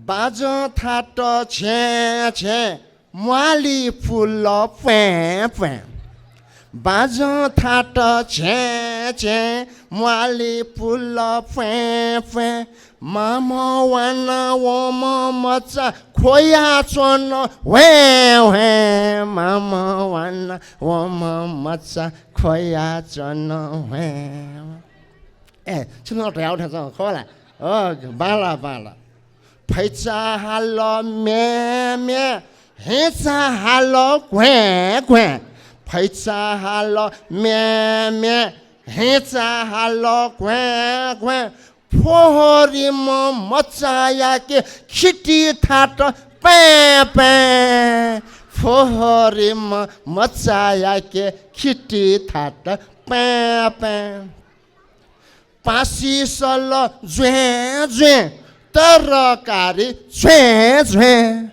巴掌他的钱钱，茉莉不老翻翻。巴掌他的钱钱，茉莉不老翻翻。妈妈完了，我妈妈在可呀转了弯弯。妈妈完了，我妈妈在可呀转了弯弯。哎，听到这样我唱好了。哦，完了。配茶哈了绵绵，黑茶哈了滚滚。配茶哈了绵绵，黑茶哈了滚滚。破的么茶呀给起的他的板板。破的么茶呀给起的他的板板。把西说了转转。तरकारी झ्वें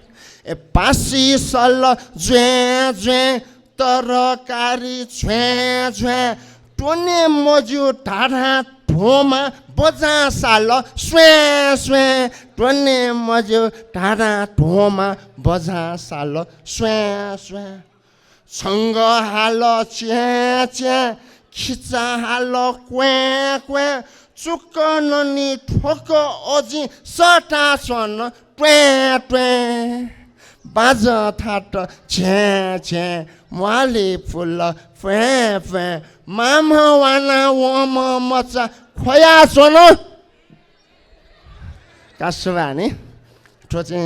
बासी सल झ्वें तरकारी झ्वें टोने मजु ढाढा ढोमा बजा साल स्वें टोने मजु ढाढा ढोमा बजा साल स्वें सँग हाल च्या खिचा हाल क्वें चुकननी ठोक अझी सटा सन ट्वें बाज थाट छे माली फुल फे मामा वाना वम मचा खोया सन कासुवानी ठोचे